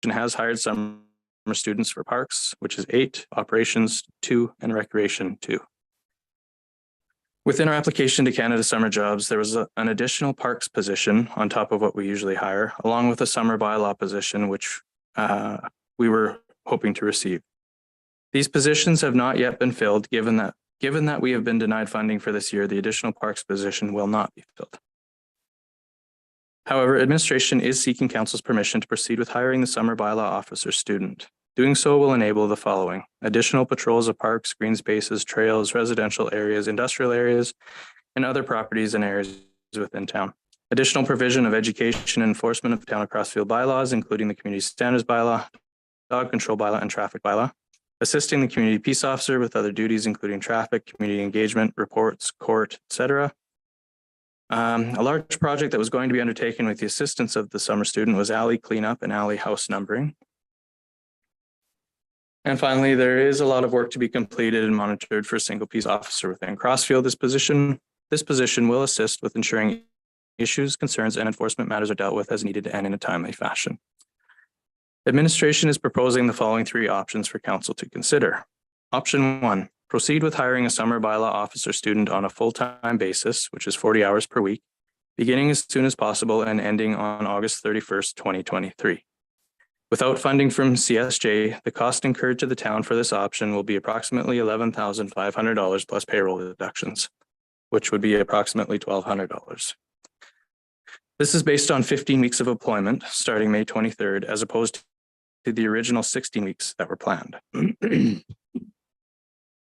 has hired summer students for parks, which is 8, operations 2, and recreation 2. Within our application to Canada Summer Jobs, there was an additional parks position on top of what we usually hire, along with a summer bylaw position, which we were hoping to receive. These positions have not yet been filled, given that we have been denied funding for this year, the additional parks position will not be filled. However, administration is seeking council's permission to proceed with hiring the summer bylaw officer student. Doing so will enable the following: additional patrols of parks, green spaces, trails, residential areas, industrial areas, and other properties and areas within town. Additional provision of education and enforcement of town of Crossfield bylaws, including the community standards bylaw, dog control bylaw, and traffic bylaw. Assisting the community peace officer with other duties, including traffic, community engagement, reports, court, etc. A large project that was going to be undertaken with the assistance of the summer student was alley cleanup and alley house numbering. And finally, there is a lot of work to be completed and monitored for a single peace officer within Crossfield. This position will assist with ensuring issues, concerns, and enforcement matters are dealt with as needed and in a timely fashion. Administration is proposing the following 3 options for council to consider. Option 1, proceed with hiring a summer bylaw officer student on a full-time basis, which is 40 hours per week, beginning as soon as possible and ending on August 31st, 2023. Without funding from CSJ, the cost incurred to the town for this option will be approximately $11,500 plus payroll deductions, which would be approximately $1,200. This is based on 15 weeks of employment starting May 23rd, as opposed to the original 16 weeks that were planned.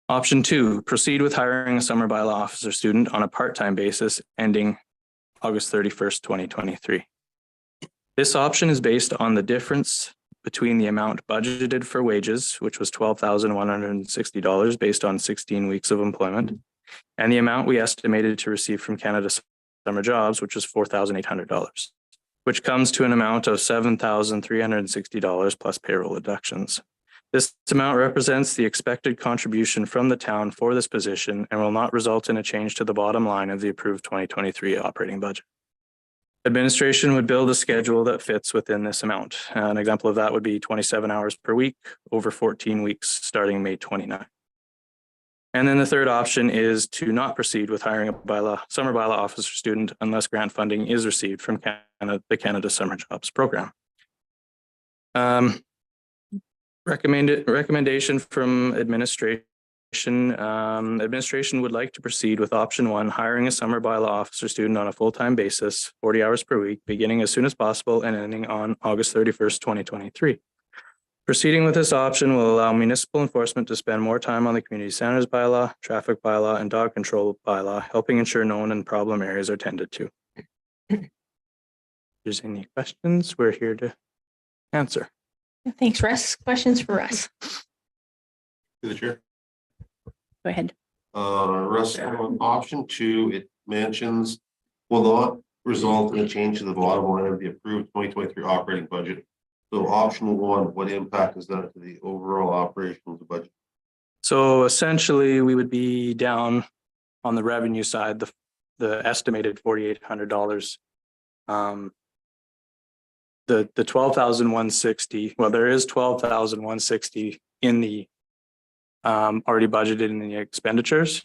Option 2, proceed with hiring a summer bylaw officer student on a part-time basis ending August 31st, 2023. This option is based on the difference between the amount budgeted for wages, which was $12,160 based on 16 weeks of employment, and the amount we estimated to receive from Canada Summer Jobs, which was $4,800, which comes to an amount of $7,360 plus payroll deductions. This amount represents the expected contribution from the town for this position and will not result in a change to the bottom line of the approved 2023 operating budget. Administration would build a schedule that fits within this amount. An example of that would be 27 hours per week over 14 weeks starting May 29. And then the third option is to not proceed with hiring a summer bylaw officer student unless grant funding is received from the Canada Summer Jobs program. Recommendation from administration. Administration would like to proceed with option 1, hiring a summer bylaw officer student on a full-time basis, 40 hours per week, beginning as soon as possible and ending on August 31st, 2023. Proceeding with this option will allow municipal enforcement to spend more time on the community standards bylaw, traffic bylaw, and dog control bylaw, helping ensure known and problem areas are tended to. If there's any questions, we're here to answer. Thanks, Russ. Questions for Russ? To the chair. Go ahead. Russ, on option 2, it mentions will not result in a change to the bottom line of the approved 2023 operating budget. So option 1, what impact is that to the overall operation of the budget? So essentially, we would be down on the revenue side, the estimated $4,800. The 12,160. Well, there is 12,160 in the already budgeted in the expenditures.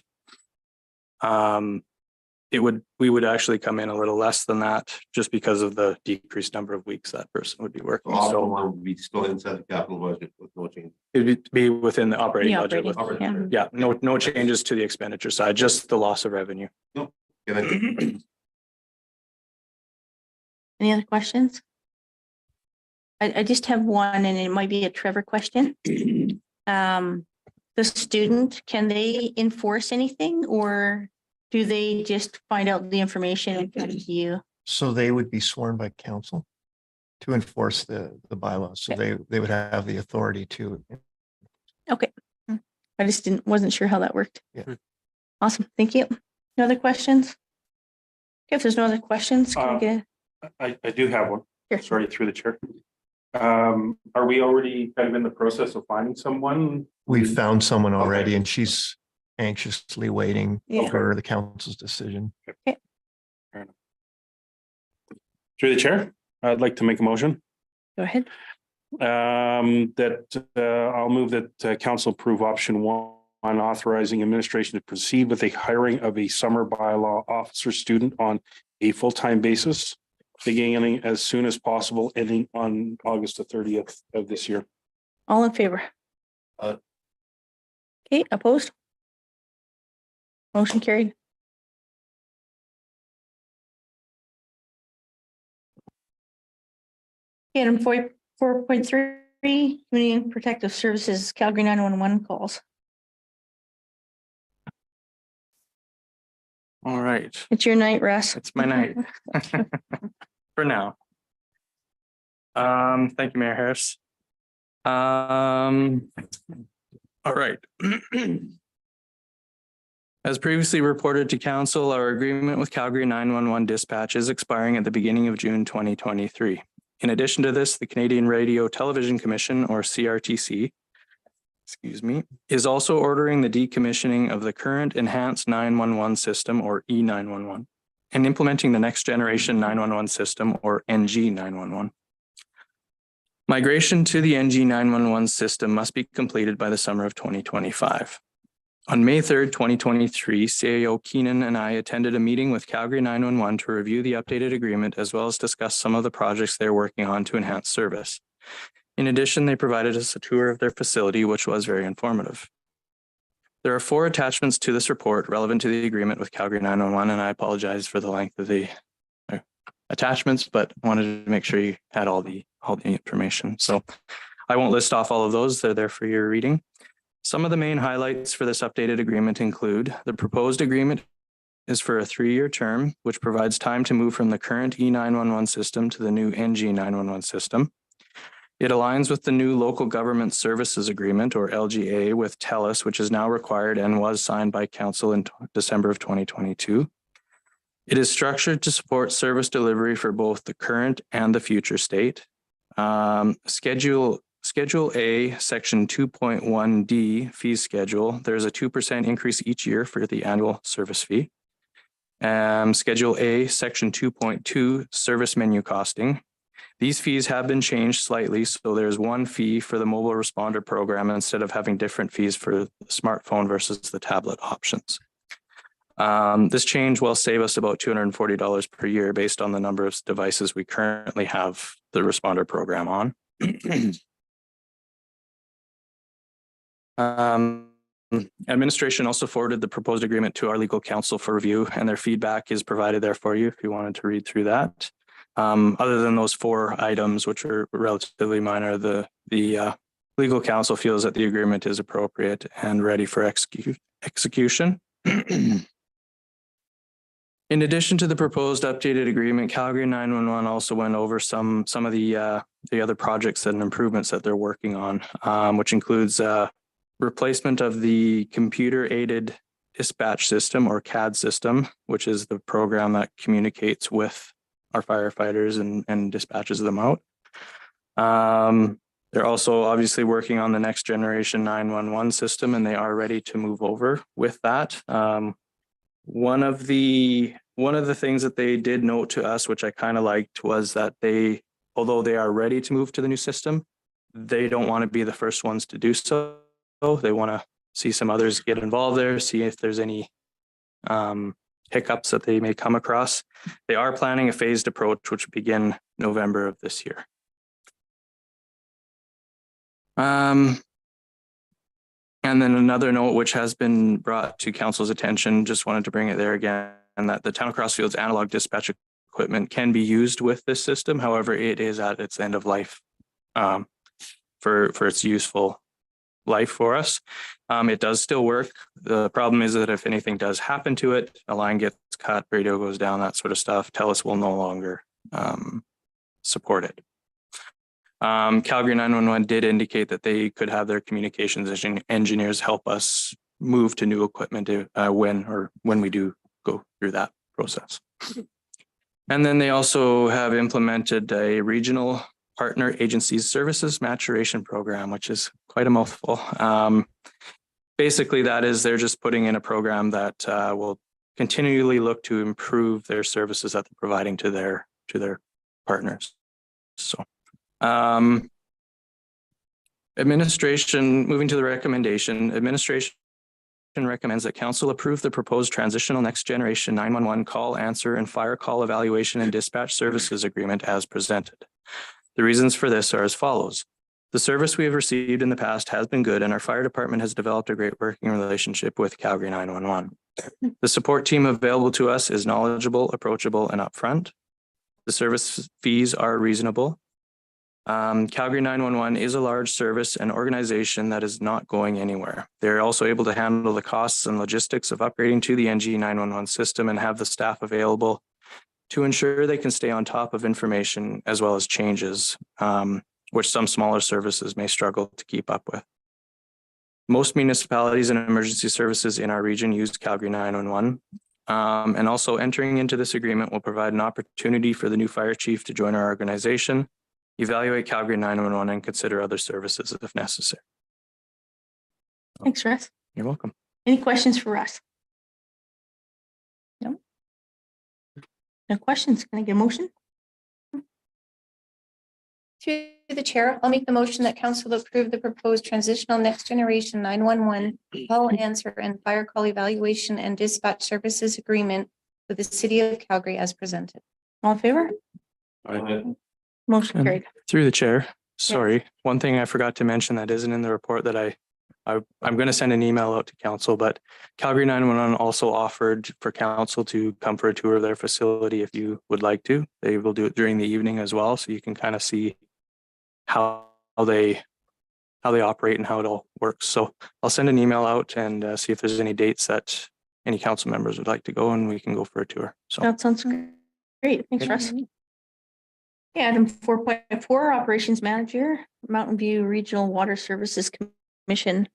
We would actually come in a little less than that just because of the decreased number of weeks that person would be working. So would be still inside the capital budget with no change. It would be within the operating budget. Yeah. No changes to the expenditure side, just the loss of revenue. No. Any other questions? I just have one, and it might be a Trevor question. The student, can they enforce anything, or do they just find out the information and come to you? So they would be sworn by council to enforce the bylaws. So Okay. they would have the authority to. Okay. I just wasn't sure how that worked. Yeah. Awesome. Thank you. No other questions? Okay, if there's no other questions, can I get I do have one. Sure. Sorry, through the chair. Are we already kind of in the process of finding someone? We found someone already and she's anxiously waiting Yeah. for the council's decision. Through the chair, I'd like to make a motion. Go ahead. I'll move that council approve option one on authorizing administration to proceed with the hiring of a summer bylaw officer student on a full-time basis, beginning as soon as possible, ending on August the 30th of this year. All in favor? Aye. Okay, opposed? Motion carried. Item 4.3, Community and Protective Services, Calgary 911 calls. All right, It's your night, Russ. it's my night. For now. Thank you, Mayor Harris. All right. As previously reported to council, our agreement with Calgary 911 dispatch is expiring at the beginning of June 2023. In addition to this, the Canadian Radio Television Commission, or CRTC, is also ordering the decommissioning of the current enhanced 911 system, or E911, and implementing the next generation 911 system, or NG 911. Migration to the NG 911 system must be completed by the summer of 2025. On May 3rd, 2023, CAO Keenan and I attended a meeting with Calgary 911 to review the updated agreement as well as discuss some of the projects they're working on to enhance service. In addition, they provided us a tour of their facility, which was very informative. There are 4 attachments to this report relevant to the agreement with Calgary 911, and I apologize for the length of the attachments, but I wanted to make sure you had all the information. So I won't list off all of those. They're there for your reading. Some of the main highlights for this updated agreement include the proposed agreement is for a 3-year term, which provides time to move from the current E911 system to the new NG 911 system. It aligns with the new Local Government Services Agreement, or LGA, with TELUS, which is now required and was signed by Council in December of 2022. It is structured to support service delivery for both the current and the future state. Schedule A, Section 2.1D fee schedule, there's a 2% increase each year for the annual service fee. Schedule A, Section 2.2 service menu costing. These fees have been changed slightly, so there's one fee for the mobile responder program instead of having different fees for the smartphone versus the tablet options. This change will save us about $240 per year based on the number of devices we currently have the responder program on. Administration also forwarded the proposed agreement to our legal counsel for review, and their feedback is provided there for you if you wanted to read through that. Other than those 4 items, which are relatively minor, the legal counsel feels that the agreement is appropriate and ready for execution. In addition to the proposed updated agreement, Calgary 911 also went over some of the other projects and improvements that they're working on, which includes replacement of the computer-aided dispatch system, or CAD system, which is the program that communicates with our firefighters and dispatches them out. They're also obviously working on the next generation 911 system, and they are ready to move over with that. One of the things that they did note to us, which I kind of liked, was that although they are ready to move to the new system, they don't want to be the first ones to do so. They want to see some others get involved there, see if there's any hiccups that they may come across. They are planning a phased approach, which will begin November of this year. And then another note, which has been brought to council's attention, just wanted to bring it there again, and that the Town of Crossfield's analog dispatch equipment can be used with this system. However, it is at its end of life for its useful life for us. It does still work. The problem is that if anything does happen to it, a line gets cut, radio goes down, that sort of stuff, TELUS will no longer support it. Calgary 911 did indicate that they could have their communications engineers help us move to new equipment when we do go through that process. And then they also have implemented a regional partner agencies services maturation program, which is quite a mouthful. Basically, that is they're just putting in a program that will continually look to improve their services that they're providing to their partners. So Moving to the recommendation, administration recommends that council approve the proposed transitional next generation 911 call, answer, and fire call evaluation and dispatch services agreement as presented. The reasons for this are as follows. The service we have received in the past has been good, and our fire department has developed a great working relationship with Calgary 911. The support team available to us is knowledgeable, approachable, and upfront. The service fees are reasonable. Calgary 911 is a large service and organization that is not going anywhere. They're also able to handle the costs and logistics of upgrading to the NG 911 system and have the staff available to ensure they can stay on top of information as well as changes, which some smaller services may struggle to keep up with. Most municipalities and emergency services in our region use Calgary 911. And also entering into this agreement will provide an opportunity for the new fire chief to join our organization, evaluate Calgary 911, and consider other services if necessary. Thanks, Russ. You're welcome. Any questions for Russ? No? No questions. Can I get a motion? Through the chair, I'll make the motion that council approve the proposed transitional next generation 911 call, answer, and fire call evaluation and dispatch services agreement with the city of Calgary as presented. All in favor? Motion And carried. through the chair, sorry, one thing I forgot to mention that isn't in the report that I'm going to send an email out to council, but Calgary 911 also offered for council to come for a tour of their facility if you would like to. They will do it during the evening as well, so you can kind of see how they operate and how it all works. So I'll send an email out and see if there's any dates that any council members would like to go, and we can go for a tour. So That sounds great. Thanks, Russ. Okay, item 4.4, Operations Manager, Mountain View Regional Water Services Commission.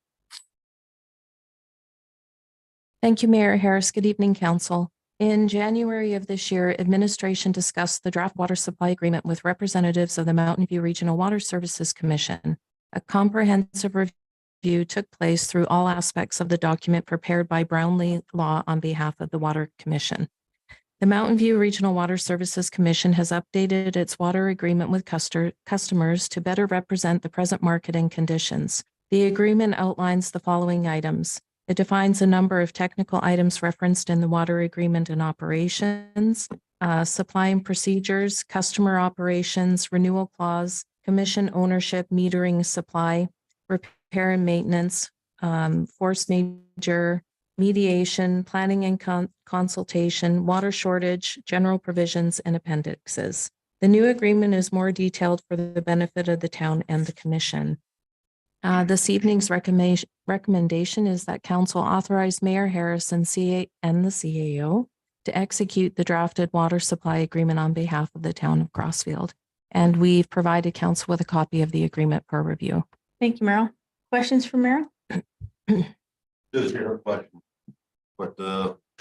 Thank you, Mayor Harris. Good evening, Council. In January of this year, administration discussed the draft water supply agreement with representatives of the Mountain View Regional Water Services Commission. A comprehensive review took place through all aspects of the document prepared by Brownlee Law on behalf of the Water Commission. The Mountain View Regional Water Services Commission has updated its water agreement with customers to better represent the present market and conditions. The agreement outlines the following items. It defines a number of technical items referenced in the water agreement and operations, supply and procedures, customer operations, renewal clause, commission ownership, metering, supply, repair and maintenance, force major, mediation, planning and consultation, water shortage, general provisions, and appendixes. The new agreement is more detailed for the benefit of the town and the commission. This evening's recommendation is that council authorize Mayor Harris and the CAO to execute the drafted water supply agreement on behalf of the town of Crossfield. And we've provided council with a copy of the agreement for review. Thank you, Meryl. Questions for Meryl? Just her question. But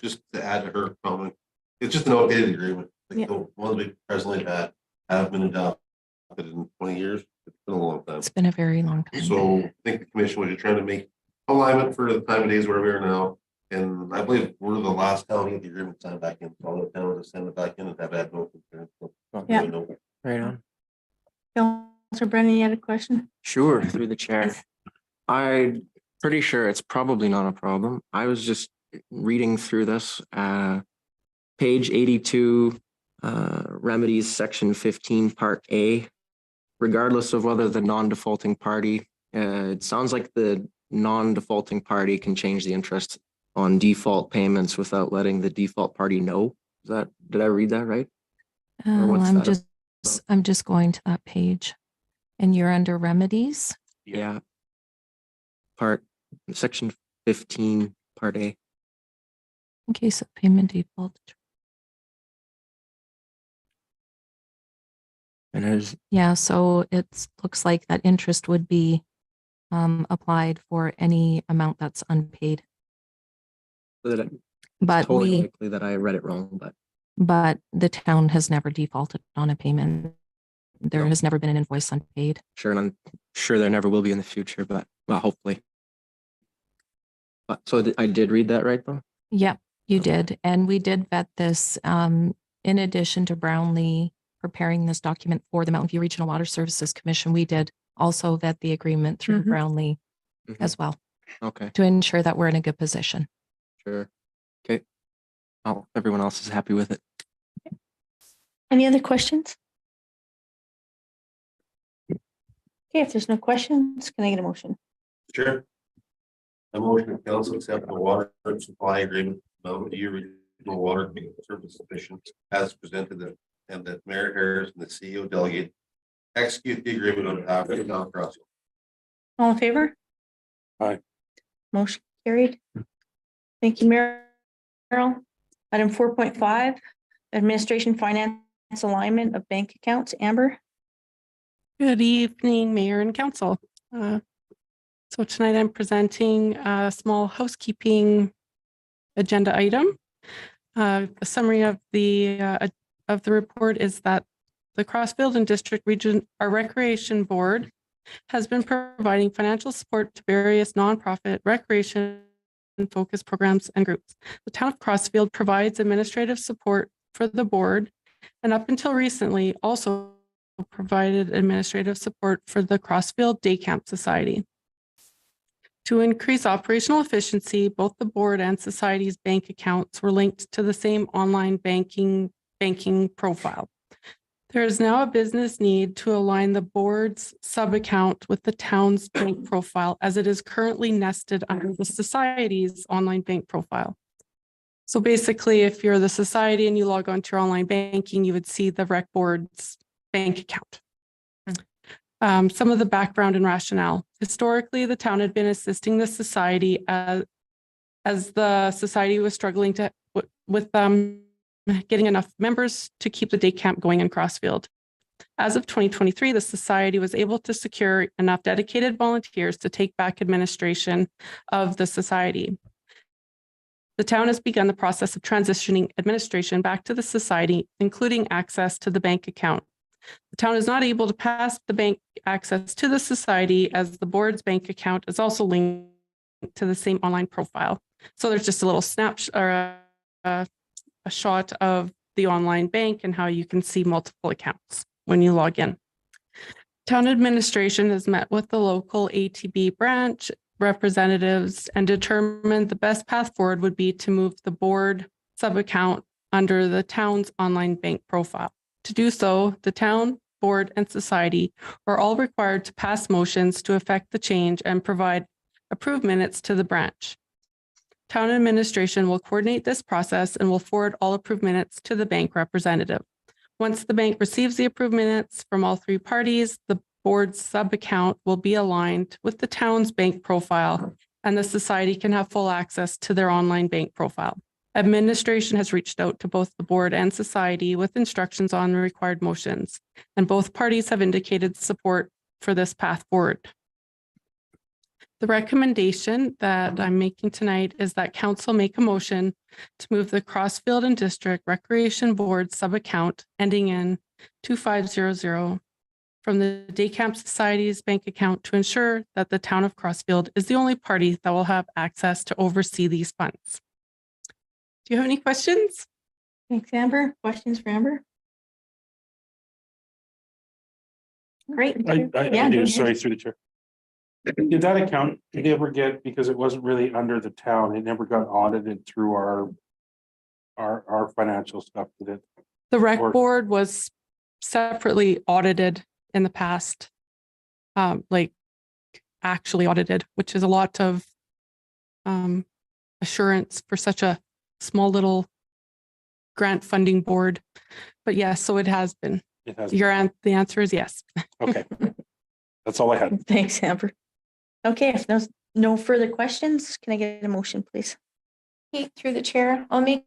just to add to her comment, it's just an outdated agreement. Like Yeah. the ones we presently had have been adopted in 20 years. It's been a long time. It's been a very long time. So I think the commission was just trying to make alignment for the time of days where we are now. And I believe we're the last county of the agreement signed back in. So all the towns to send it back in and have had no concern. So, Yeah. no. Right on. Councilor Brennan, you had a question? Sure, through the chair. I'm pretty sure it's probably not a problem. I was just reading through this, page 82, remedies, section 15, part A. Regardless of whether the non-defaulting party, it sounds like the non-defaulting party can change the interest on default payments without letting the default party know. Did I read that right? what's I'm just going to that page. And you're under remedies. Yeah. Section 15, part A. In case of payment default. And there's, Yeah, so it looks like that interest would be applied for any amount that's unpaid. it's But totally likely that I read it wrong, but the town has never defaulted on a payment. There No. has never been an invoice unpaid. sure, and I'm sure there never will be in the future, but well, hopefully. But so I did read that right though? Yep, you did. And we did vet this in addition to Brownlee preparing this document for the Mountain View Regional Water Services Commission. We did also vet the agreement through Mhm. Brownlee Mhm. as well Okay, to ensure that we're in a good position. sure. Okay. Oh, everyone else is happy with it. Any other questions? Okay, if there's no questions, can I get a motion? Sure. A motion to council accept the water supply agreement, Mountain View Regional Water Service Commission as presented, and that Mayor Harris and the CEO delegate execute the agreement on behalf of the town of Crossville. All in favor? Aye. Motion carried. Thank you, Merrill. Item 4.5, administration finance alignment of bank accounts. Amber? Good evening, Mayor and Council. So tonight I'm presenting a small housekeeping agenda item. A summary of the report is that the Crossfield and District Region, our Recreation Board, has been providing financial support to various nonprofit recreation focused programs and groups. The town of Crossfield provides administrative support for the board, and up until recently also provided administrative support for the Crossfield Day Camp Society. To increase operational efficiency, both the board and society's bank accounts were linked to the same online banking profile. There is now a business need to align the board's sub-account with the town's bank profile, as it is currently nested under the society's online bank profile. So basically, if you're the society and you log on to your online banking, you would see the rec board's bank account. Some of the background and rationale. Historically, the town had been assisting the society as the society was struggling with getting enough members to keep the day camp going in Crossfield. As of 2023, the society was able to secure enough dedicated volunteers to take back administration of the society. The town has begun the process of transitioning administration back to the society, including access to the bank account. The town is not able to pass the bank access to the society, as the board's bank account is also linked to the same online profile. So there's just a little snapshot or a shot of the online bank and how you can see multiple accounts when you log in. Town administration has met with the local ATB branch representatives and determined the best path forward would be to move the board sub-account under the town's online bank profile. To do so, the town, board, and society are all required to pass motions to effect the change and provide approved minutes to the branch. Town administration will coordinate this process and will forward all approved minutes to the bank representative. Once the bank receives the approved minutes from all three parties, the board's sub-account will be aligned with the town's bank profile, and the society can have full access to their online bank profile. Administration has reached out to both the board and society with instructions on the required motions, and both parties have indicated support for this path forward. The recommendation that I'm making tonight is that council make a motion to move the Crossfield and District Recreation Board sub-account ending in 2500 from the Day Camp Society's bank account to ensure that the town of Crossfield is the only party that will have access to oversee these funds. Do you have any questions? Thanks, Amber. Questions for Amber? Great. I Yeah, do, go sorry, ahead. through the chair. Did that account, did it ever get, because it wasn't really under the town, it never got audited through our financial stuff, did it? The rec Or- board was separately audited in the past, like actually audited, which is a lot of assurance for such a small little grant funding board. But yes, so it has been. It has, The answer is yes. okay. That's all I had. Thanks, Amber. Okay, if no further questions, can I get a motion, please? Okay, through the chair, I'll make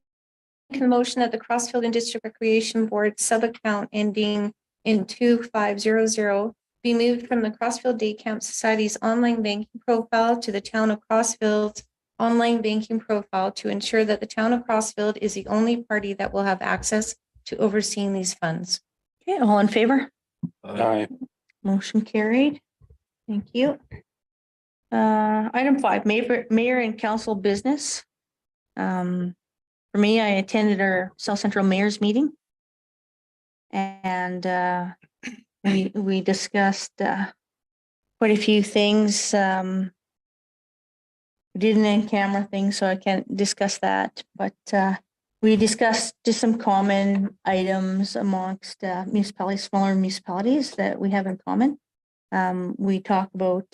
a motion that the Crossfield and District Recreation Board sub-account ending in 2500 be moved from the Crossfield Day Camp Society's online banking profile to the town of Crossfield's online banking profile to ensure that the town of Crossfield is the only party that will have access to overseeing these funds. Okay, all in favor? Aye. Motion carried. Thank you. Item 5, mayor and council business. For me, I attended our South Central Mayor's meeting. And we discussed quite a few things. We did an in-camera thing, so I can't discuss that, but we discussed just some common items amongst municipalities, smaller municipalities that we have in common. We talk about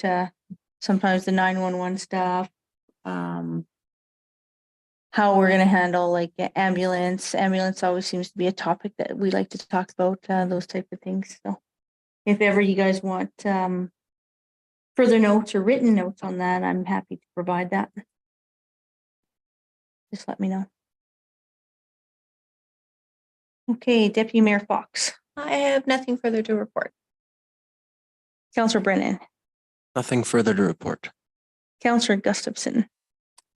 sometimes the 911 stuff, how we're gonna handle like ambulance. Ambulance always seems to be a topic that we like to talk about, those type of things. So if ever you guys want further notes or written notes on that, I'm happy to provide that. Just let me know. Okay, Deputy Mayor Fox, I have nothing further to report. Councillor Brennan, Nothing further to report. Councillor Gustafson,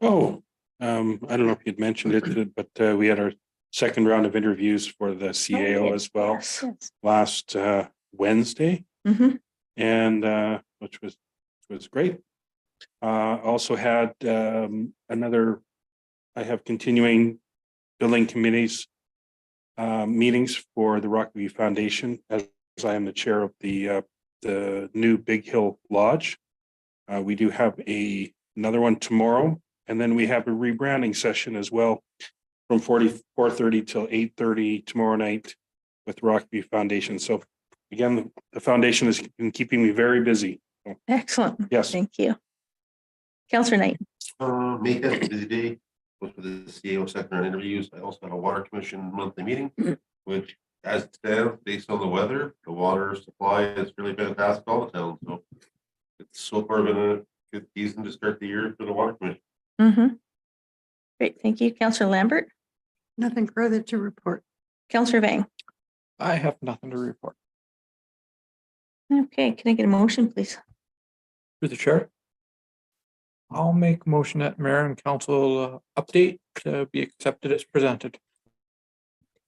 Oh, I don't know if you'd mentioned it, but we had our second round of interviews for the CAO as well Yes, yes. last Wednesday, Mhm. and which was great. Also had another. I have continuing building committees meetings for the Rockview Foundation, as I am the chair of the new Big Hill Lodge. We do have another one tomorrow, and then we have a rebranding session as well from 4:30 till 8:30 tomorrow night with Rockview Foundation. So again, the foundation has been keeping me very busy. Excellent. Yes. Thank you. Councillor Knight, Make that a busy day. Was for the CAO second round interviews. I also had a water commission monthly meeting, which as it stands, based on the weather, the water supply is really fantastic all the town. So it's so far been a good season to start the year for the water commission. mm-hmm. Great, thank you. Councillor Lambert, Nothing further to report. Councillor Vang. I have nothing to report. Okay, can I get a motion, please? Through the chair. I'll make a motion that mayor and council update to be accepted as presented.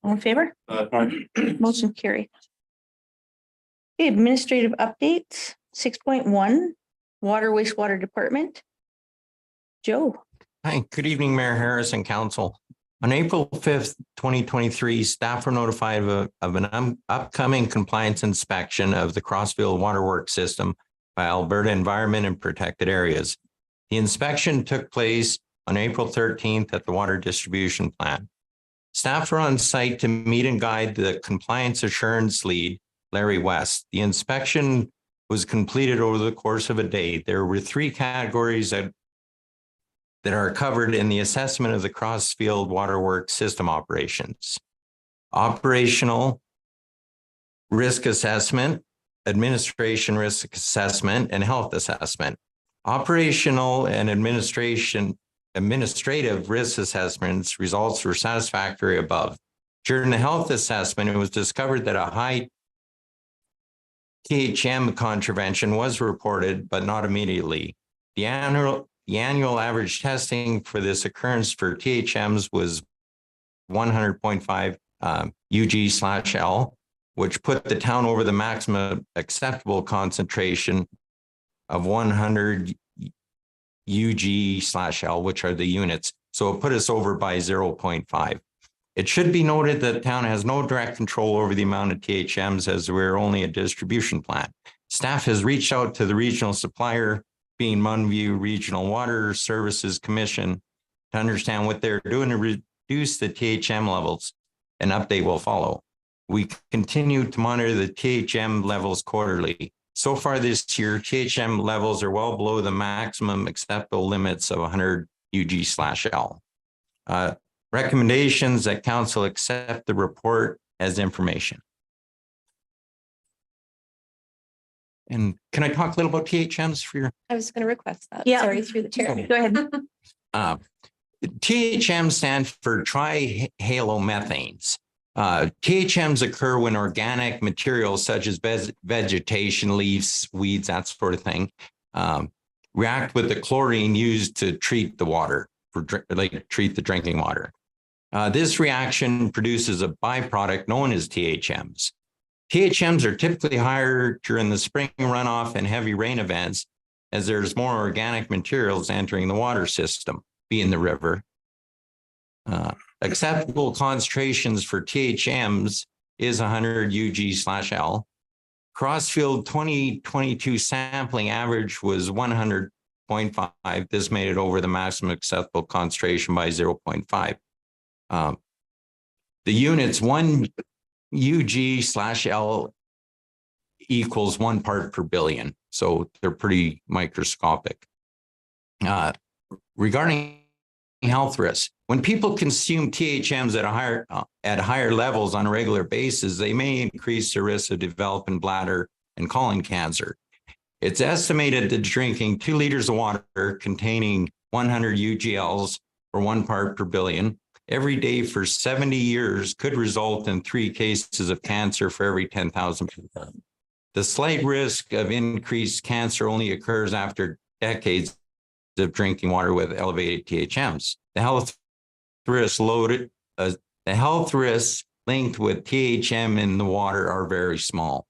All in favor? Motion carried. Okay, administrative updates, 6.1, Water Wastewater Department. Joe. Hi, good evening, Mayor Harris and Council. On April 5th, 2023, staff were notified of an upcoming compliance inspection of the Crossfield Waterworks system by Alberta Environment and Protected Areas. The inspection took place on April 13th at the water distribution plant. Staff were on site to meet and guide the compliance assurance lead, Larry West. The inspection was completed over the course of a day. There were three categories that are covered in the assessment of the Crossfield Waterworks system operations: operational risk assessment, administration risk assessment, and health assessment. Operational and administrative risk assessments results were satisfactory above. During the health assessment, it was discovered that a high THM contravention was reported, but not immediately. The annual average testing for this occurrence for THMs was 100.5 UG/L, which put the town over the maximum acceptable concentration of 100 UG/L, which are the units. So it put us over by 0.5. It should be noted that the town has no direct control over the amount of THMs, as we're only a distribution plant. Staff has reached out to the regional supplier, being Munview Regional Water Services Commission, to understand what they're doing to reduce the THM levels. An update will follow. We continue to monitor the THM levels quarterly. So far this year, THM levels are well below the maximum acceptable limits of 100 UG/L. Recommendations that council accept the report as information. And can I talk a little about THMs for your? I was going to request that. Yeah. Sorry, through the chair. Go ahead. THM stands for trihalomethanes. THMs occur when organic materials such as vegetation, leaves, weeds, that sort of thing, react with the chlorine used to treat the water, treat the drinking water. This reaction produces a byproduct known as THMs. THMs are typically higher during the spring runoff and heavy rain events, as there's more organic materials entering the water system, being the river. Acceptable concentrations for THMs is 100 UG/L. Crossfield 2022 sampling average was 100.5. This made it over the maximum acceptable concentration by 0.5. The units 1 UG/L equals 1 part per billion. So they're pretty microscopic. Regarding health risks, when people consume THMs at higher levels on a regular basis, they may increase the risk of developing bladder and colon cancer. It's estimated that drinking 2 liters of water containing 100 UGLs or 1 part per billion every day for 70 years could result in 3 cases of cancer for every 10,000 people. The slight risk of increased cancer only occurs after decades of drinking water with elevated THMs. The health risks linked with THM in the water are very small.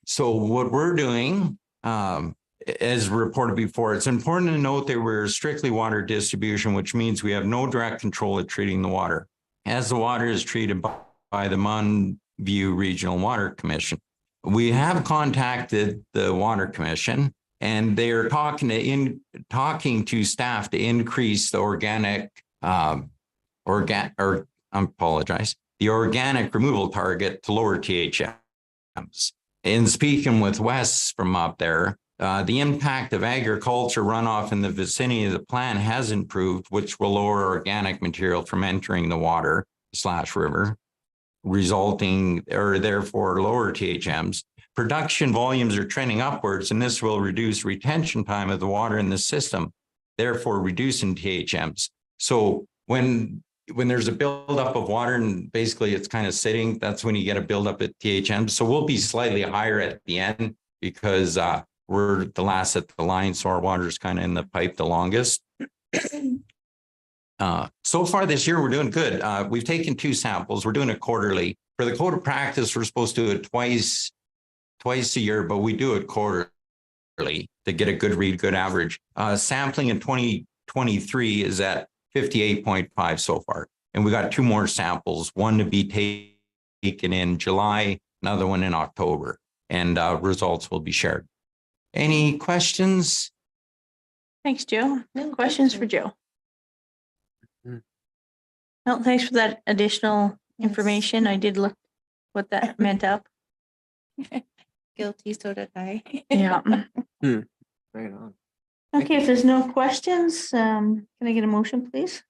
So what we're doing, as reported before, it's important to note that we're strictly water distribution, which means we have no direct control of treating the water, as the water is treated by the Mountain View Regional Water Commission. We have contacted the Water Commission, and they are talking to staff to increase the organic removal target to lower THMs. In speaking with Wes from up there, the impact of agriculture runoff in the vicinity of the plant has improved, which will lower organic material from entering the water/river, resulting or therefore lower THMs. Production volumes are trending upwards, and this will reduce retention time of the water in the system, therefore reducing THMs. So when there's a buildup of water and basically it's kind of sitting, that's when you get a buildup at THM. So we'll be slightly higher at the end because we're the last at the line, so our water is kind of in the pipe the longest. So far this year, we're doing good. We've taken 2 samples. We're doing it quarterly. For the code of practice, we're supposed to do it twice a year, but we do it quarterly to get a good read, good average. Sampling in 2023 is at 58.5 so far. And we got 2 more samples, one to be taken in July, another one in October, and results will be shared. Any questions? Thanks, Joe. No questions for Joe? No, thanks for that additional information. I did look what that meant up. Guilty, so did I. Yeah. Right on. Okay, if there's no questions, can I get a motion, please?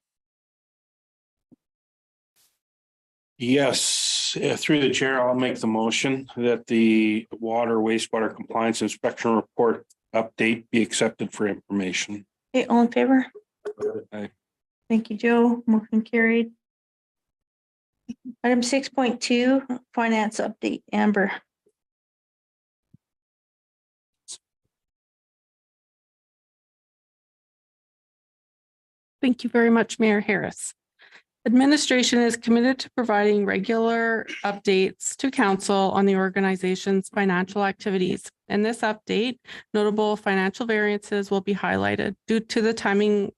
Yes, through the chair, I'll make the motion that the water wastewater compliance inspection report update be accepted for information. Okay, all in favor? Aye. Thank you, Joe. Motion carried. Item 6.2, finance update, Amber. Thank you very much, Mayor Harris. Administration is committed to providing regular updates to council on the organization's financial activities. In this update, notable financial variances will be highlighted due to the timing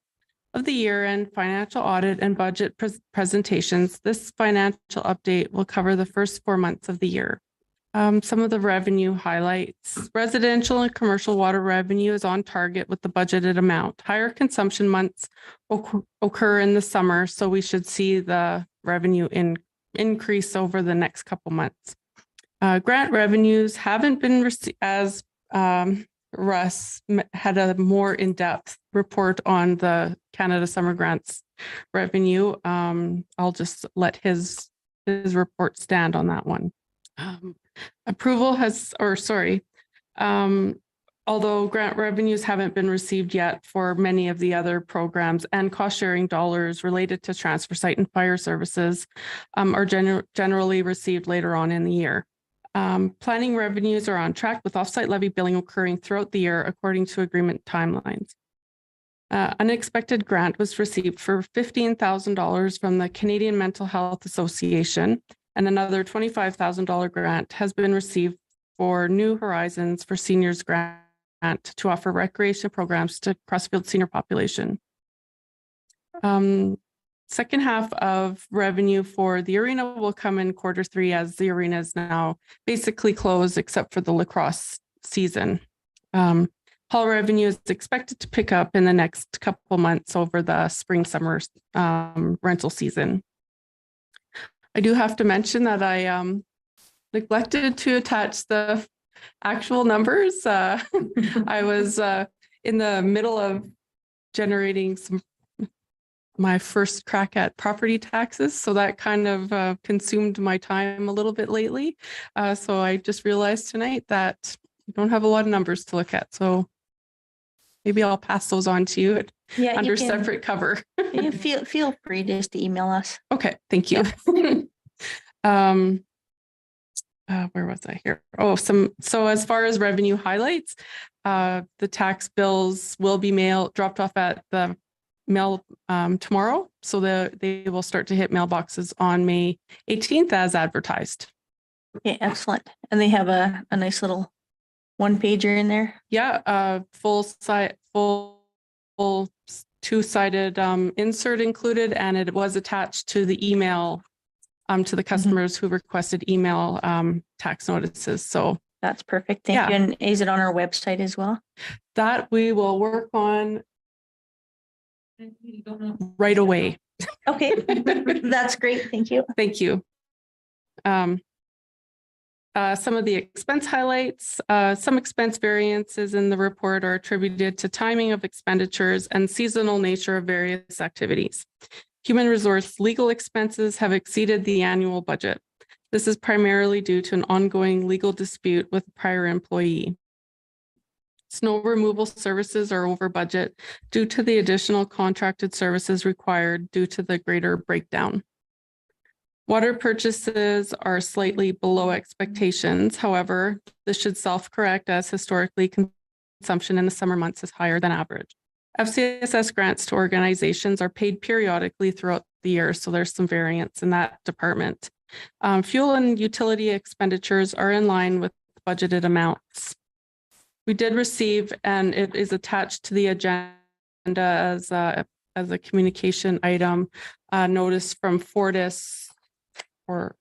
of the year-end financial audit and budget presentations. This financial update will cover the first 4 months of the year. Some of the revenue highlights: residential and commercial water revenue is on target with the budgeted amount. Higher consumption months occur in the summer, so we should see the revenue increase over the next couple months. Grant revenues haven't been received, as Russ had a more in-depth report on the Canada Summer Grants revenue. I'll just let his report stand on that one. Although grant revenues haven't been received yet for many of the other programs, and cost sharing dollars related to transfer site and fire services are generally received later on in the year. Planning revenues are on track with offsite levy billing occurring throughout the year according to agreement timelines. Unexpected grant was received for $15,000 from the Canadian Mental Health Association, and another $25,000 grant has been received for New Horizons for Seniors Grant to offer recreation programs to Crossfield senior population. second half of revenue for the arena will come in Q3 as the arena is now basically closed except for the lacrosse season. Hall revenue is expected to pick up in the next couple months over the spring, summer rental season. I do have to mention that I neglected to attach the actual numbers. I was in the middle of generating my first crack at property taxes. So that kind of consumed my time a little bit lately. So I just realized tonight that I don't have a lot of numbers to look at. So maybe I'll pass those on to you Yeah, under separate cover. you feel free just to email us. Okay, thank you. Where was I here? Oh, so as far as revenue highlights, the tax bills will be dropped off at the mail tomorrow. So they will start to hit mailboxes on May 18th as advertised. Okay, excellent. And they have a nice little one pager in there. Yeah, full two-sided insert included, and it was attached to the email to the customers who requested email tax notices. So that's perfect. Thank you. And is it on our website as well? That we will work on right away. Okay, that's great. Thank you. Thank you. Some of the expense highlights, some expense variances in the report are attributed to timing of expenditures and seasonal nature of various activities. Human resource legal expenses have exceeded the annual budget. This is primarily due to an ongoing legal dispute with a prior employee. Snow removal services are over budget due to the additional contracted services required due to the greater breakdown. Water purchases are slightly below expectations. However, this should self-correct as historically consumption in the summer months is higher than average. FCSS grants to organizations are paid periodically throughout the year, so there's some variance in that department. Fuel and utility expenditures are in line with budgeted amounts. We did receive, and it is attached to the agenda as a communication item, notice from Fortis or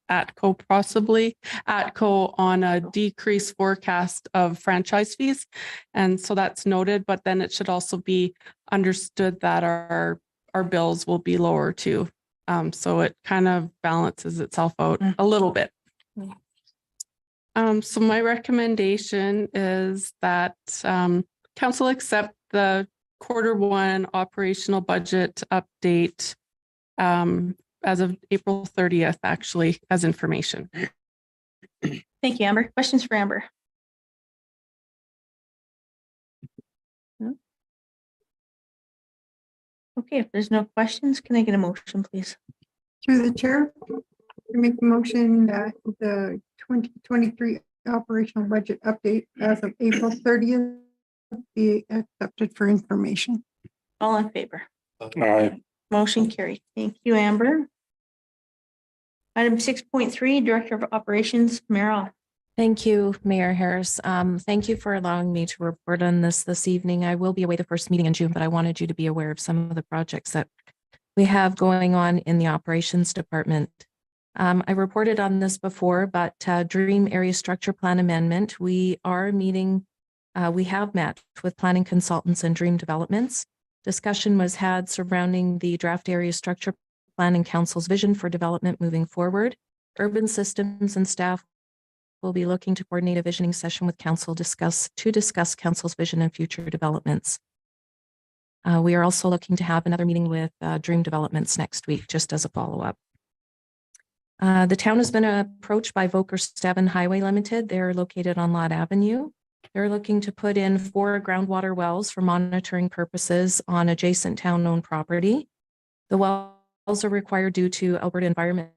ATCO, possibly ATCO, on a decreased forecast of franchise fees. And so that's noted, but then it should also be understood that our bills will be lower too. So it kind of balances itself out a little bit. So my recommendation is that council accept the Q1 operational budget update as of April 30th, actually, as information. Thank you, Amber. Questions for Amber? No? Okay, if there's no questions, can I get a motion, please? Through the chair, I make the motion that the 2023 operational budget update as of April 30th be accepted for information. All in favor? Aye. Motion carried. Thank you, Amber. Item 6.3, Director of Operations, Meryl. Thank you, Mayor Harris. Thank you for allowing me to report on this evening. I will be away the first meeting in June, but I wanted you to be aware of some of the projects that we have going on in the operations department. I reported on this before, but Dream Area Structure Plan Amendment, we are meeting, we have met with planning consultants and Dream Developments. Discussion was had surrounding the draft area structure plan and council's vision for development moving forward. Urban Systems and staff will be looking to coordinate a visioning session with council to discuss council's vision and future developments. We are also looking to have another meeting with Dream Developments next week, just as a follow-up. The town has been approached by Voker Steven Highway Limited. They're located on Lott Avenue. They're looking to put in 4 groundwater wells for monitoring purposes on adjacent town-owned property. The wells are required due to Alberta environment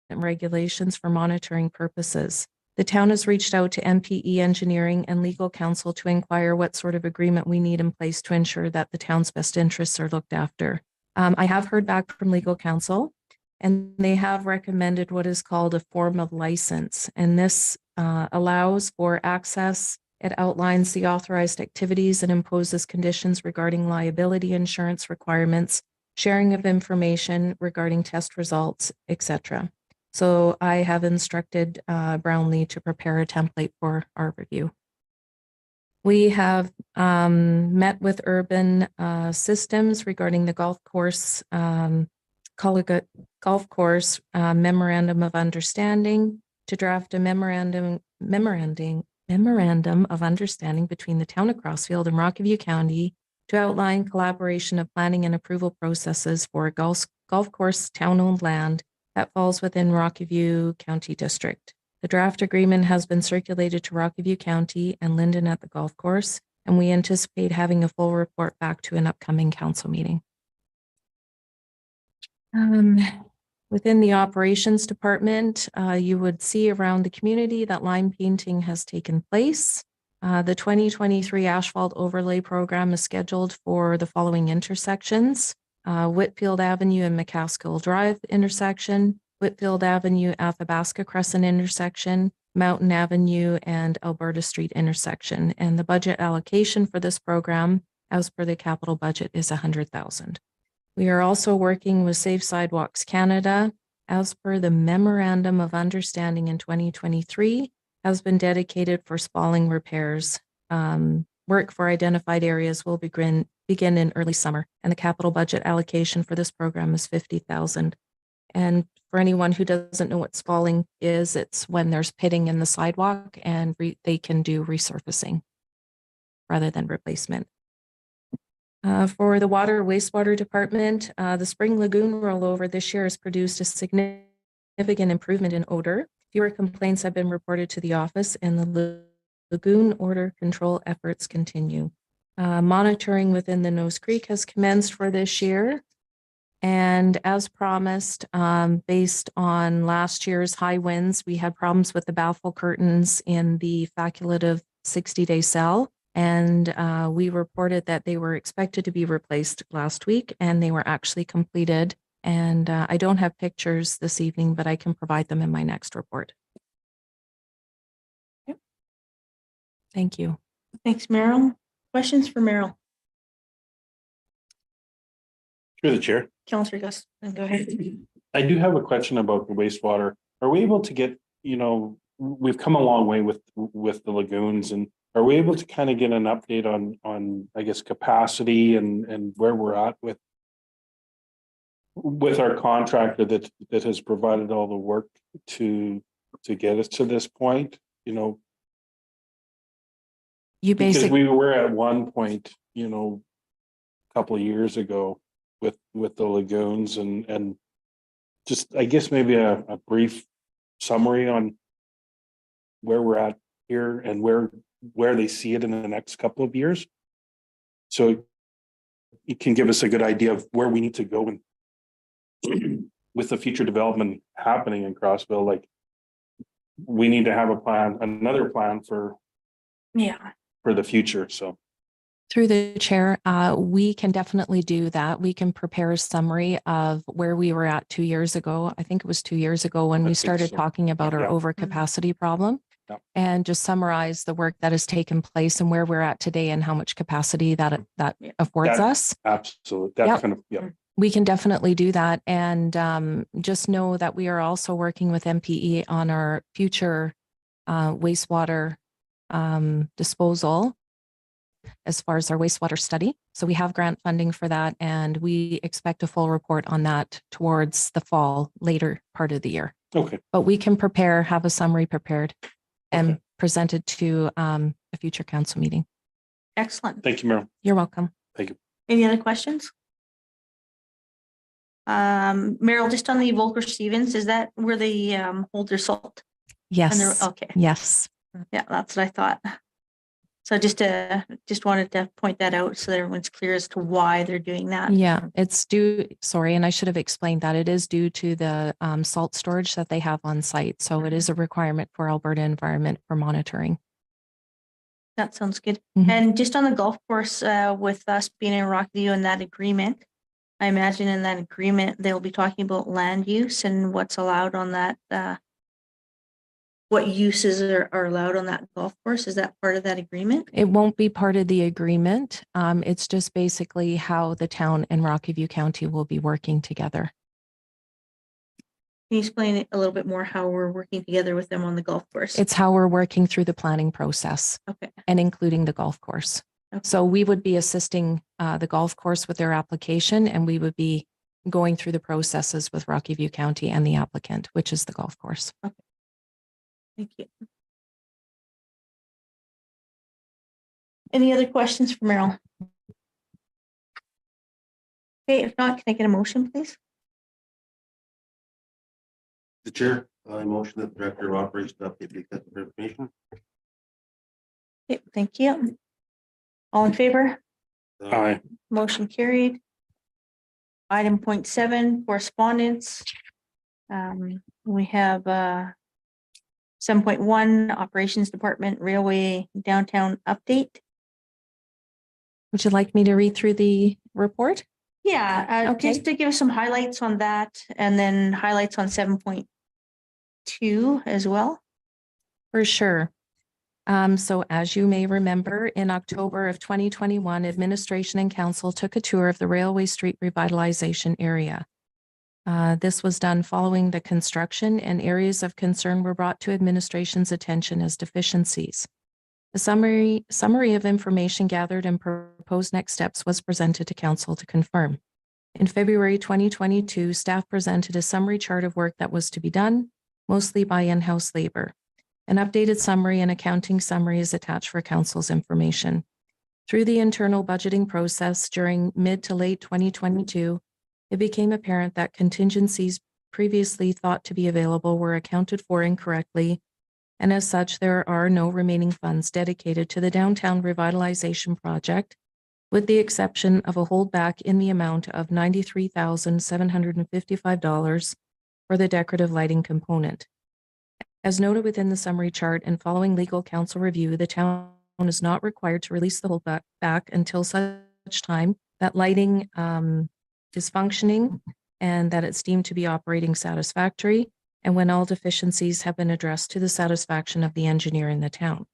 regulations for monitoring purposes. The town has reached out to MPE Engineering and Legal Counsel to inquire what sort of agreement we need in place to ensure that the town's best interests are looked after. I have heard back from Legal Counsel, and they have recommended what is called a form of license. And this allows for access. It outlines the authorized activities and imposes conditions regarding liability insurance requirements sharing of information regarding test results, etc. So I have instructed Brownlee to prepare a template for our review. We have met with Urban Systems regarding the golf course memorandum of understanding to draft a memorandum of understanding between the town of Crossfield and Rockview County to outline collaboration of planning and approval processes for a golf course town-owned land that falls within Rockview County District. The draft agreement has been circulated to Rockview County and Linden at the golf course, and we anticipate having a full report back to an upcoming council meeting. Within the operations department, you would see around the community that line painting has taken place. The 2023 asphalt overlay program is scheduled for the following intersections: Whitfield Avenue and McCaskill Drive intersection, Whitfield Avenue, Athabasca Crescent intersection, Mountain Avenue, and Alberta Street intersection. And the budget allocation for this program, as per the capital budget, is $100,000. We are also working with Safe Sidewalks Canada. As per the memorandum of understanding in 2023, has been dedicated for spalling repairs. Work for identified areas will begin in early summer, and the capital budget allocation for this program is $50,000. And for anyone who doesn't know what spalling is, it's when there's pitting in the sidewalk and they can do resurfacing rather than replacement. For the water wastewater department, the spring lagoon rollover this year has produced a significant improvement in odor. Fewer complaints have been reported to the office, and the lagoon odor control efforts continue. Monitoring within the Nose Creek has commenced for this year. And as promised, based on last year's high winds, we had problems with the baffle curtains in the facultative 60-day cell. And we reported that they were expected to be replaced last week, and they were actually completed. And I don't have pictures this evening, but I can provide them in my next report. Yep. Thank you. Thanks, Meryl. Questions for Meryl? Through the chair. Councillor Gus, go ahead. I do have a question about the wastewater. Are we able to get, we've come a long way with the lagoons, and are we able to kind of get an update on I guess capacity and where we're at with our contractor that has provided all the work to get us to this point? You Because basically, we were at one point, a couple of years ago with the lagoons and just, I guess, maybe a brief summary on where we're at here and where they see it in the next couple of years. So it can give us a good idea of where we need to go and with the future development happening in Crossville, like we need to have another plan for the future. So through the chair, we can definitely do that. We can prepare a summary of where we were at 2 years ago. I think it was 2 years ago when we started talking about our overcapacity problem. Yeah. And just summarize the work that has taken place and where we're at today and how much capacity that affords us. Absolutely. We can definitely do that. And just know that we are also working with MPE on our future wastewater disposal as far as our wastewater study. So we have grant funding for that, and we expect a full report on that towards the fall, later part of the year. Okay. But we can have a summary prepared and presented to a future council meeting. Excellent. Thank you, Meryl. You're welcome. Thank you. Any other questions? Meryl, just on the Volker Stevens, is that where they hold their salt? Yes. Okay. Yes. Yeah, that's what I thought. So just wanted to point that out so that everyone's clear as to why they're doing that. Yeah, it's due, sorry, and I should have explained that it is due to the salt storage that they have on site. So it is a requirement for Alberta Environment for monitoring. That sounds good. Mhm. And just on the golf course, with us being in Rockview and that agreement, I imagine in that agreement, they'll be talking about land use and what's allowed on that what uses are allowed on that golf course? Is that part of that agreement? It won't be part of the agreement. It's just basically how the town and Rocky View County will be working together. Can you explain it a little bit more how we're working together with them on the golf course? It's how we're working through the planning process Okay. and including the golf course. Okay. So we would be assisting the golf course with their application, and we would be going through the processes with Rocky View County and the applicant, which is the golf course. Thank you. Any other questions for Merrill? Okay, if not, can I get a motion, please? The chair, I motion that the director of operations update the accepted information. Okay, thank you. All in favor? Aye. Motion carried. Item 0.7 correspondence. We have 7.1 Operations Department Railway Downtown Update. Would you like me to read through the report? Yeah, Okay. just to give us some highlights on that and then highlights on 7.2 as well. For sure. So as you may remember, in October of 2021, administration and council took a tour of the Railway Street revitalization area. This was done following the construction, and areas of concern were brought to administration's attention as deficiencies. A summary of information gathered and proposed next steps was presented to council to confirm. In February 2022, staff presented a summary chart of work that was to be done, mostly by in-house labor. An updated summary and accounting summary is attached for council's information. Through the internal budgeting process during mid to late 2022, it became apparent that contingencies previously thought to be available were accounted for incorrectly, and as such, there are no remaining funds dedicated to the downtown revitalization project, with the exception of a holdback in the amount of $93,755 for the decorative lighting component. As noted within the summary chart and following legal counsel review, the town is not required to release the holdback until such time that lighting is functioning and that it's deemed to be operating satisfactory, and when all deficiencies have been addressed to the satisfaction of the engineer in the town.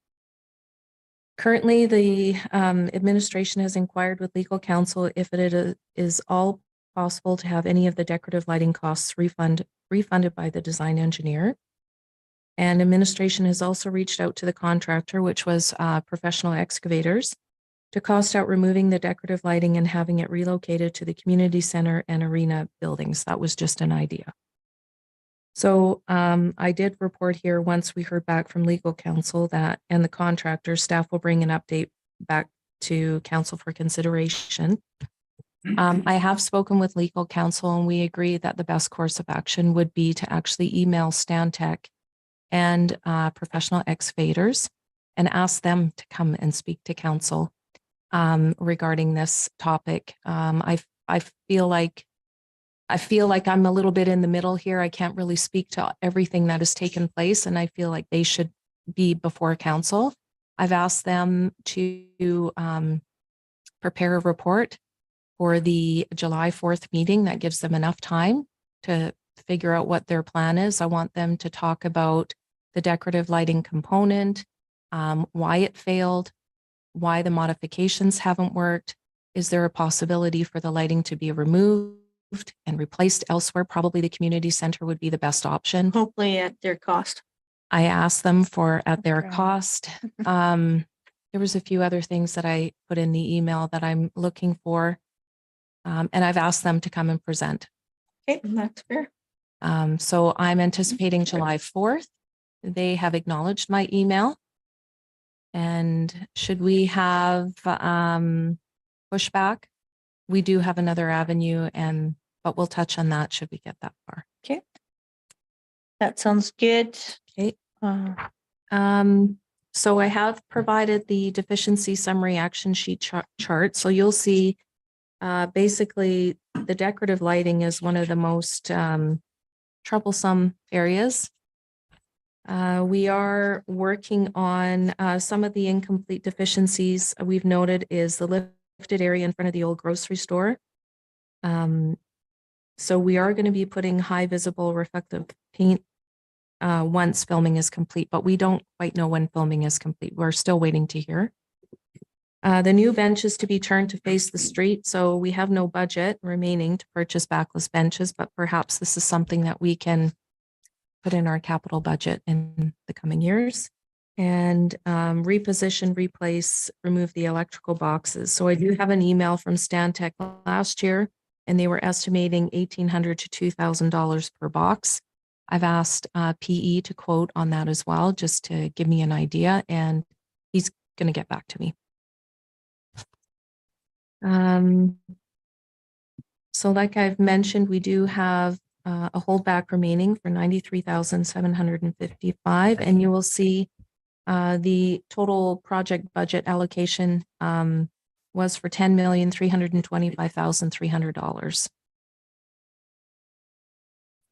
Currently, the administration has inquired with legal counsel if it is all possible to have any of the decorative lighting costs refunded by the design engineer. And administration has also reached out to the contractor, which was Professional Excavators, to cost out removing the decorative lighting and having it relocated to the community center and arena buildings. That was just an idea. So I did report here once we heard back from legal counsel that, and the contractor, staff will bring an update back to council for consideration. I have spoken with legal counsel, and we agree that the best course of action would be to actually email Stantec and Professional Excavators and ask them to come and speak to council regarding this topic. I feel like I'm a little bit in the middle here. I can't really speak to everything that has taken place, and I feel like they should be before council. I've asked them to prepare a report for the July 4th meeting that gives them enough time to figure out what their plan is. I want them to talk about the decorative lighting component, why it failed, why the modifications haven't worked. Is there a possibility for the lighting to be removed and replaced elsewhere? Probably the community center would be the best option. Hopefully at their cost. I asked them for at their Okay. cost. There was a few other things that I put in the email that I'm looking for. And I've asked them to come and present. Okay, that's fair. So I'm anticipating July 4th. They have acknowledged my email. And should we have pushback, we do have another avenue, but we'll touch on that should we get that far. Okay. That sounds good. Okay. So I have provided the deficiency summary action sheet chart. So you'll see basically the decorative lighting is one of the most troublesome areas. We are working on some of the incomplete deficiencies we've noted is the lifted area in front of the old grocery store. So we are going to be putting high visible reflective paint once filming is complete, but we don't quite know when filming is complete. We're still waiting to hear. The new bench is to be turned to face the street, so we have no budget remaining to purchase backless benches, but perhaps this is something that we can put in our capital budget in the coming years. And reposition, replace, remove the electrical boxes. So I do have an email from Stantec last year, and they were estimating $1,800 to $2,000 per box. I've asked PE to quote on that as well, just to give me an idea, and he's going to get back to me. So like I've mentioned, we do have a holdback remaining for 93,755, and you will see the total project budget allocation was for $10,325,300.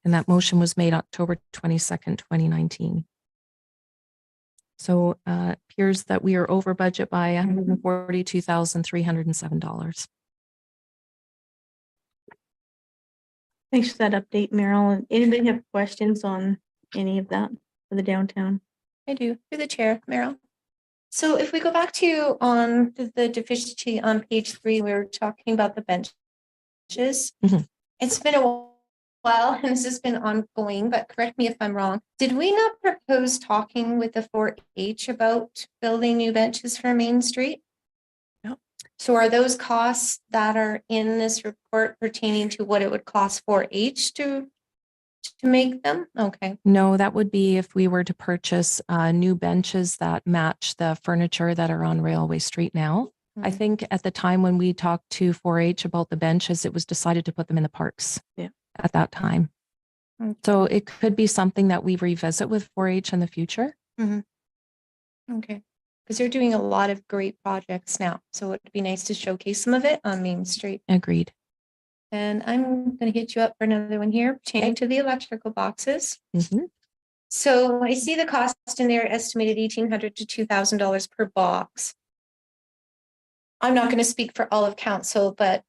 And that motion was made October 22nd, 2019. So appears that we are over budget by $142,307. Thanks for that update, Meryl. Anybody have questions on any of that for the downtown? I do, through the chair, Meryl. So if we go back to on the deficiency on page 3, we were talking about the benches. Mhm. It's been a while and this has been ongoing, but correct me if I'm wrong. Did we not propose talking with the 4-H about building new benches for Main Street? No. So are those costs that are in this report pertaining to what it would cost 4-H to make them? Okay. No, that would be if we were to purchase new benches that match the furniture that are on Railway Street now. I think at the time when we talked to 4-H about the benches, it was decided to put them in the parks. Yeah. At that time. Okay. So it could be something that we revisit with 4-H in the future. Okay. Because they're doing a lot of great projects now. So it'd be nice to showcase some of it on Main Street. Agreed. And I'm going to hit you up for another one here pertaining to the electrical boxes. Mhm. So I see the cost in there estimated $1,800 to $2,000 per box. I'm not going to speak for all of council, but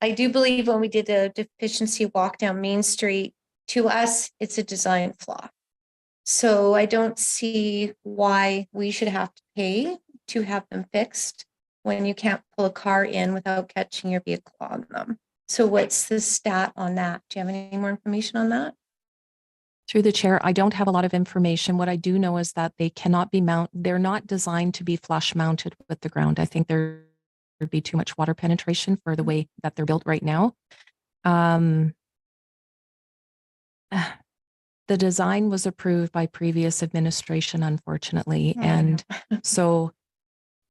I do believe when we did a deficiency walk down Main Street, to us, it's a design flaw. So I don't see why we should have to pay to have them fixed when you can't pull a car in without catching your vehicle on them. So what's the stat on that? Do you have any more information on that? Through the chair, I don't have a lot of information. What I do know is that they cannot be they're not designed to be flush mounted with the ground. I think there would be too much water penetration for the way that they're built right now. The design was approved by previous administration, unfortunately. Oh, I And know. so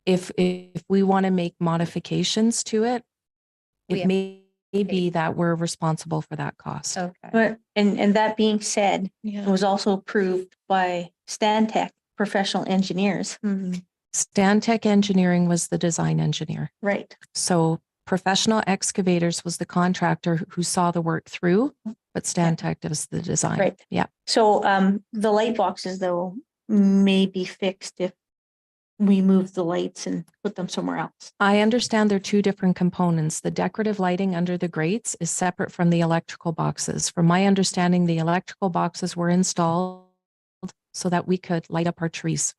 if we want to make modifications to it, We it have may be that we're responsible for that cost. Okay. But, and that being said, it Yeah. was also approved by Stantec professional engineers. Mhm. Stantec Engineering was the design engineer. Right. So Professional Excavators was the contractor who saw the work through, but Stantec does the design. Right. Yeah. So the light boxes though may be fixed if we move the lights and put them somewhere else. I understand they're two different components. The decorative lighting under the grates is separate from the electrical boxes. From my understanding, the electrical boxes were installed so that we could light up our trees.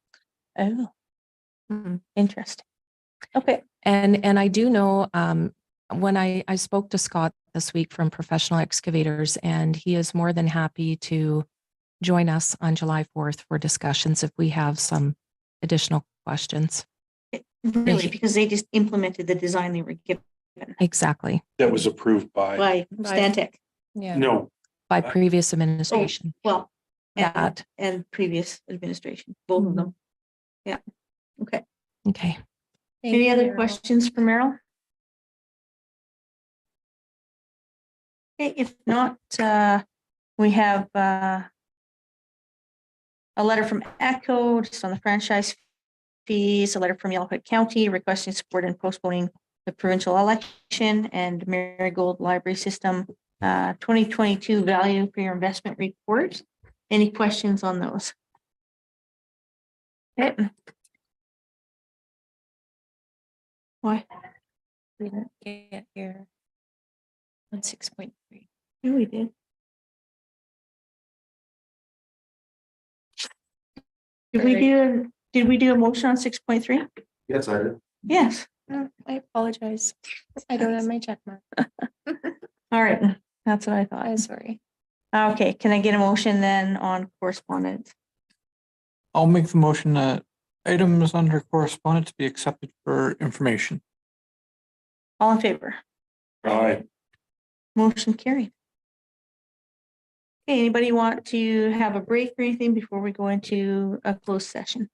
Oh. Interesting. Okay. And I do know when I spoke to Scott this week from Professional Excavators, and he is more than happy to join us on July 4th for discussions if we have some additional questions. Really, because they just implemented the design they were given Exactly. That was approved by Stantec. Yeah. no, By previous administration. Well, That. and previous administration, both of them. Yeah. Okay. Okay. Thank Any you, other Meryl. questions for Meryl? Okay, if not, we have a letter from ECHO just on the franchise fees, a letter from Yellowhead County requesting support in postponing the provincial election, and Marigold Library System 2022 value for your investment report. Any questions on those? Okay. Why? We didn't get here on 6.3. Yeah, we did. Did we do a motion on 6.3? Yes, I did. Yes. I apologize. I don't have my check mark. All right. That's what I thought. I'm sorry. Okay, can I get a motion then on correspondence? I'll make the motion that items under correspondence be accepted for information. All in favor? Aye. Motion carried. Okay, anybody want to have a break or anything before we go into a closed session?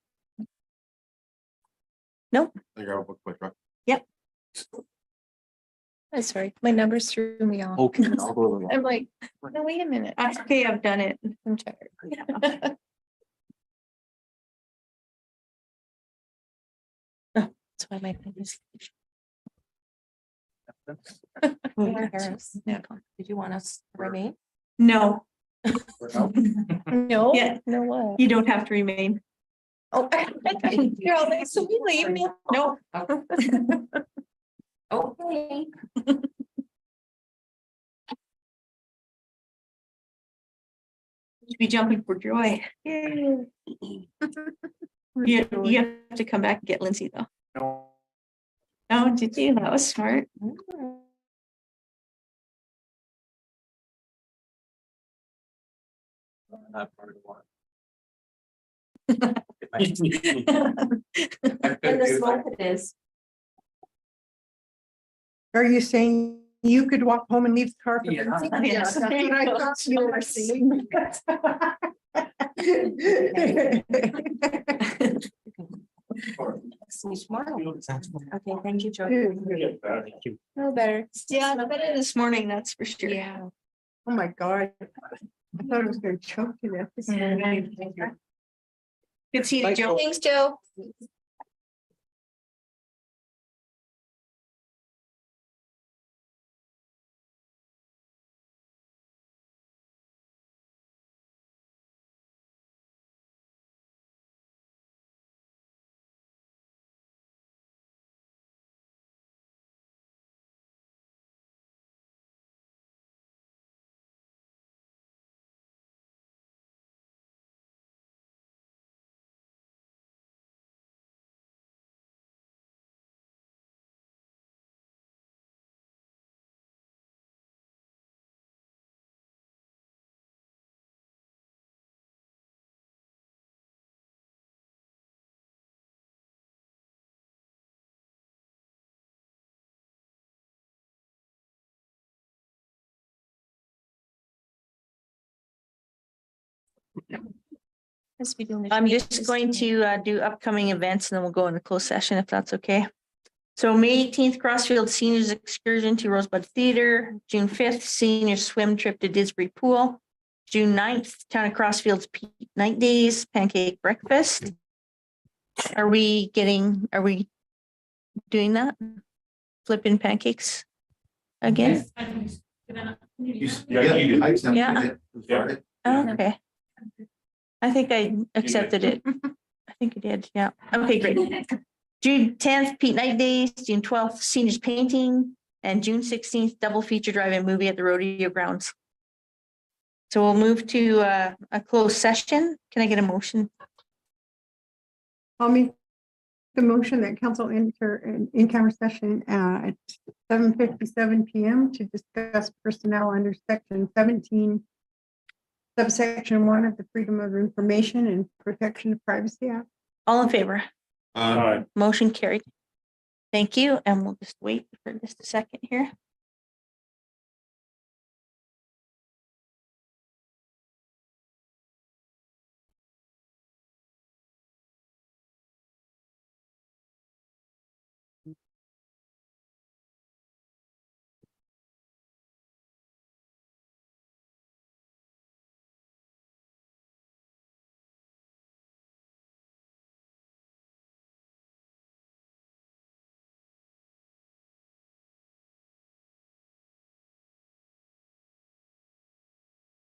Nope. I got a book my truck. I'm sorry. My numbers threw me off. Okay. I'll go over that. I'm like, no, wait a minute. That's okay, I've done it. I'm tired. That's why my fingers. Mayor Harris, Yeah. did you want us to remain? No, No, Yeah. no what? you don't have to remain. Oh, you're all like, so you leave me. No. Okay. Be jumping for joy. You have to come back and get Lindsay though. Oh, did you? That was smart. And the smoke it is. Are you saying you could walk home and leave the car? for Yeah. Lindsay? Yes. That's what I thought you were saying. See you tomorrow. Okay, thank you, Joe. No better. Yeah, better this morning, that's for sure. Yeah. Oh, my God. I thought I was gonna choke to death. Good seeing you, Joe. Thanks, Joe. Must be doing the I'm changes just going tonight. to do upcoming events and then we'll go into closed session if that's okay. So May 18th, Crossfield Seniors Excursion to Rosebud Theater. June 5th, Senior Swim Trip to Disbury Pool. June 9th, Town of Crossfield's Peak Night Days Pancake Breakfast. Are we doing that? Flipping pancakes again? Yeah, I accepted Yeah. it. Friday. Oh, okay. I think I accepted it. I think I did, yeah. Okay, great. June 10th, Pete Night Days, June 12th, Seniors Painting, and June 16th, double feature drive-in movie at the rodeo grounds. So we'll move to a closed session. Can I get a motion? I'll make the motion that council enter an in-camera session at 7:57 PM to discuss personnel under section 17, subsection 1 of the Freedom of Information and Protection of Privacy Act. All in favor? Aye. Motion carried. Thank you, and we'll just wait for just a second here.